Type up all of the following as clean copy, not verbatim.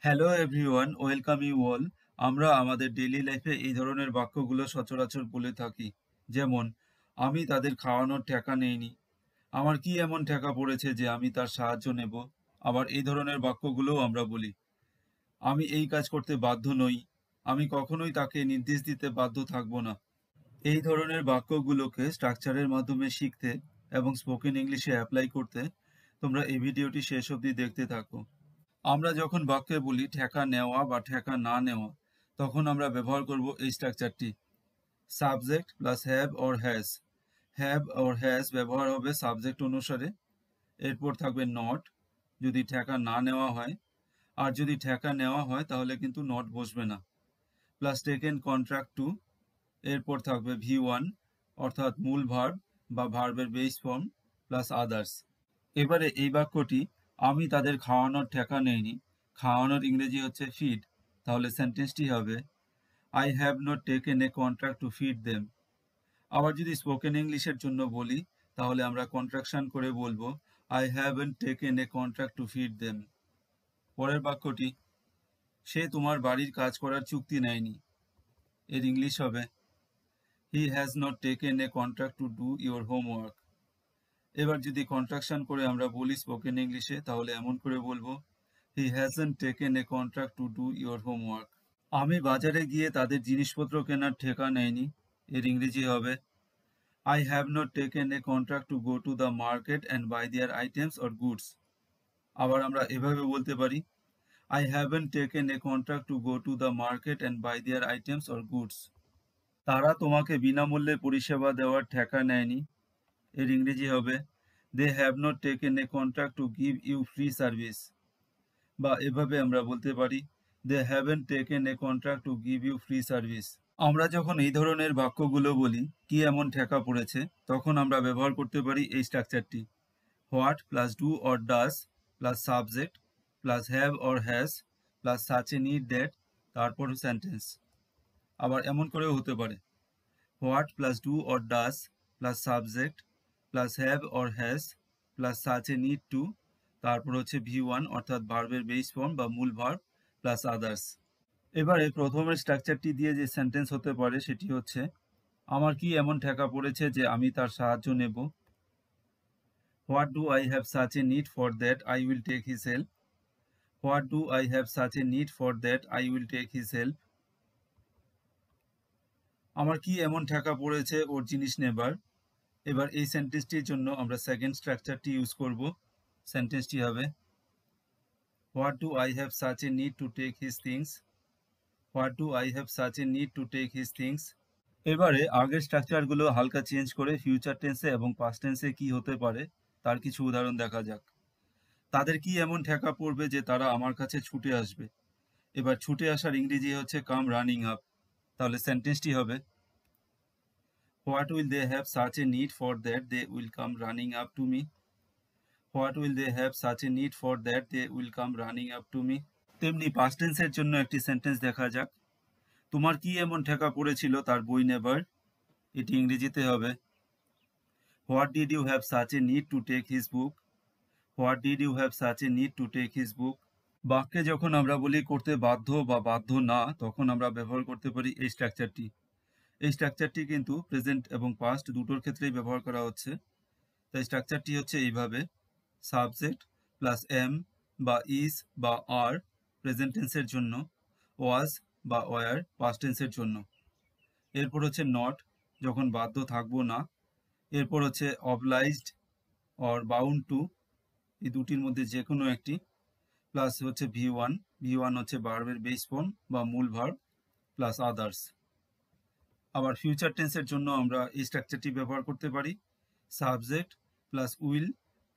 Hello everyone, welcome you all. আমরা আমাদের daily লাইফে এই ধরনের বাক্যগুলো সচরাচর বলে থাকি। যেমন, আমি তাদের খাওয়ানোর ঠেকা নেইনি। আমার কি এমন ঠেকা পড়েছে যে আমি তার সাহায্য নেব? আবার এই ধরনের বাক্যগুলোও আমরা বলি। আমি এই কাজ করতে বাধ্য নই। আমি কখনোই তাকে নির্দেশ দিতে বাধ্য থাকব না। এই ধরনের বাক্যগুলোকে স্ট্রাকচারের মাধ্যমে শিখতে এবং স্পোকেন ইংলিশে অ্যাপ্লাই করতে তোমরা এই ভিডিওটি শেষ অবধি দেখতে থাকো। আমরা যখন বাক্যে বলি ঠেকা নেওয়া বা ঠেকা না নেওয়া, তখন আমরা ব্যবহার করব এই স্ট্রাকচারটি। Subject plus have or has. Have or has ব্যবহার হবে সাবজেক্ট অনুসারে। এরপর থাকবে নট যদি ঠেকা না নেওয়া হয়, আর যদি ঠেকা নেওয়া হয় তাহলে কিন্তু নট বসবে না। Plus taken contract to. এরপর থাকবে V1 অর্থাৎ মূল ভার্ব বা ভার্বের বেস ফর্ম প্লাস আদার্স। এবারে এই বাক্যটি আমি তাদের খাওয়ানোর ঠেকা নেইনি। খাওয়ানোর ইংরেজি হচ্ছে ফিড। তাহলে সেন্টেন্সটি হবে I have not taken a contract to feed them. আবার যদি স্পোকেন ইংলিশের জন্য বলি তাহলে আমরা কন্ট্রাকশন করে বলবো I haven't taken a contract to feed them. পরের বাক্যটি সে তোমার বাড়ির কাজ করার চুক্তি নেয়নি। এর ইংলিশ হবে he has not taken a contract to do your homework. এবার যদি কন্ট্রাকশন করে আমরা বলি স্পোকেন ইংলিশে তাহলে এমন করে বলবো he hasn't taken a contract to do your homework. আমি বাজারে গিয়ে তাদের জিনিসপত্র কেনার ঠেকা নেয়নি। এর ইংরেজি হবে I have not taken a contract to go to the market and buy their items or goods. আবার আমরা এভাবে বলতে পারি I haven't taken a contract to go to the market and buy their items or goods. তারা তোমাকে বিনামূল্যে পরিষেবা দেওয়ার ঠেকা নেয়নি। এর ইংরেজি হবে they have not taken a contract to give you free service. বা এভাবে আমরা বলতে পারি they haven't taken a contract to give you free service. আমরা যখন এই ধরনের বাক্যগুলো বলি কি এমন ঠেকা পড়েছে, তখন আমরা ব্যবহার করতে পারি এই স্ট্রাকচারটি। What plus do or does plus subject plus have or has plus such a need that, তারপর সেন্টেন্স। আবার এমন করেও হতে পারে what plus do or does plus subject plus have or has plus such a need to, তারপর হচ্ছে V1 অর্থাৎ ভার্বের বেস ফর্ম বা মূল ভার্ব প্লাস আদার্স। এবারে প্রথমের স্ট্রাকচারটি দিয়ে যে সেন্টেন্স হতে পারে সেটি হচ্ছে আমার কি এমন ঠেকা পড়েছে যে আমি তার সাহায্য নেব। What do I have such a need for that I will take his help. What do I have such a need for that I will take his help. আমার কি এমন ঠেকা পড়েছে ওর জিনিস নেবার। এবার এই সেন্টেন্সটির জন্য আমরা সেকেন্ড স্ট্রাকচারটি ইউজ করব। সেন্টেন্সটি হবে what do I have such a need to take his things. What do I have such a need to take his things. এবারে আগের স্ট্রাকচারগুলো হালকা চেঞ্জ করে ফিউচার টেন্সে এবং পাস্ট টেন্সে কি হতে পারে তার কিছু উদাহরণ দেখা যাক। তাদের কি এমন ঠেকা পড়বে যে তারা আমার কাছে ছুটে আসবে। এবার ছুটে আসার ইংরেজি হচ্ছে কাম রানিং আপ। তাহলে সেন্টেন্সটি হবে what will they have such a need for that they will come running up to me. What will they have such a need for that they will come running up to me. তেমনি past টেন্সের জন্য একটি sentence দেখা যাক। তোমার কি এমন ঠেকা পড়েছিল তার বই নেবার। এটি ইংরেজিতে হবে what did you have such a need to take his book. What did you have such a need to take his book. বাক্যে যখন আমরা বলি করতে বাধ্য বা বাধ্য না, তখন আমরা ব্যবহার করতে পারি এই স্ট্রাকচারটি। এই স্ট্রাকচারটি কিন্তু প্রেজেন্ট এবং পাস্ট দুটোর ক্ষেত্রেই ব্যবহার করা হচ্ছে। তাই স্ট্রাকচারটি হচ্ছে এইভাবে সাবজেক্ট প্লাস এম বা ইজ বা আর প্রেজেন্ট টেন্সের জন্য, ওয়াজ বা ওয়ার পাস্ট টেন্সের জন্য। এরপর হচ্ছে নট যখন বাধ্য থাকবো না। এরপর হচ্ছে অবলাইজড অর বাউন্ড টু, এই দুটির মধ্যে যে কোনো একটি, প্লাস হচ্ছে V1। V1 হচ্ছে ভার্বের বেস ফর্ম বা মূল ভার্ব প্লাস আদার্স। আবার ফিউচার টেন্সের জন্য আমরা এই স্ট্রাকচারটি ব্যবহার করতে পারি সাবজেক্ট প্লাস উইল,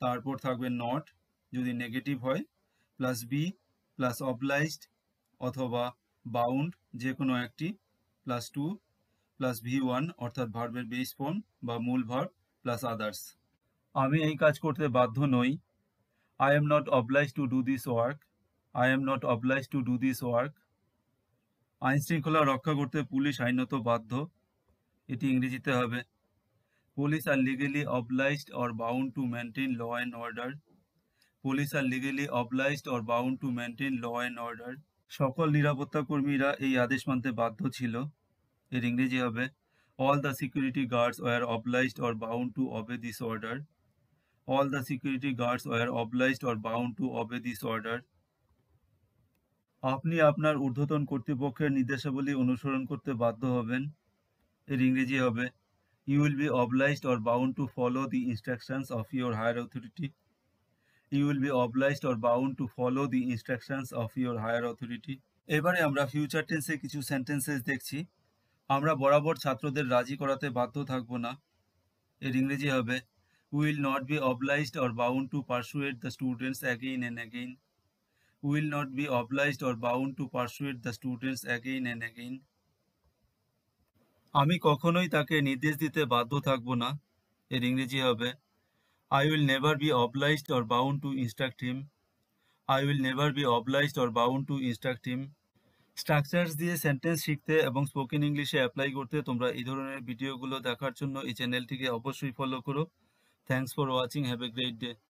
তারপর থাকবে নট যদি নেগেটিভ হয়, প্লাস বি প্লাস অবলাইজড অথবা বাউন্ড যে কোনো একটি, প্লাস টু প্লাস V1 অর্থাৎ ভার্বের বেস ফর্ম বা মূল ভার্ব প্লাস আদার্স। আমি এই কাজ করতে বাধ্য নই। I am not obliged to do this work. I am not obliged to do this work. আইন শৃঙ্খলা রক্ষা করতে পুলিশ আইনত বাধ্য। এটি ইংরেজিতে হবে police are legally obliged or bound to maintain law and order. Police are legally obliged or bound to maintain law and order. সকল নিরাপত্তা কর্মীরা এই আদেশ মানতে বাধ্য ছিল। এর ইংরেজি হবে all the security guards were obliged or bound to obey this order. All the security guards were obliged or bound to obey this order. আপনি আপনার ঊর্ধ্বতন কর্তৃপক্ষের নির্দেশাবলী অনুসরণ করতে বাধ্য হবেন। এর ইংরেজি হবে you will be obliged or bound to follow the instructions of your higher authority. You will be obliged or bound to follow the instructions of your higher authority. এবারে আমরা ফিউচার টেন্সে কিছু সেন্টেন্সেস দেখছি। আমরা বরাবর ছাত্রদের রাজি করাতে বাধ্য থাকব না। এর ইংরেজি হবে we will not be obliged or bound to persuade the students again and again. will not be obliged or bound to persuade the students again and again. আমি কখনোই তাকে নির্দেশ দিতে বাধ্য থাকব না। এর ইংরেজি হবে I will never be obliged or bound to instruct him. I will never be obliged or bound to instruct him. Structures দিয়ে সেন্টেন্স শিখতে এবং স্পোকেন ইংলিশে অ্যাপ্লাই করতে তোমরা এই ধরনের ভিডিওগুলো দেখার জন্য এই চ্যানেলটিকে অবশ্যই ফলো করো। Thanks for watching, have a great day.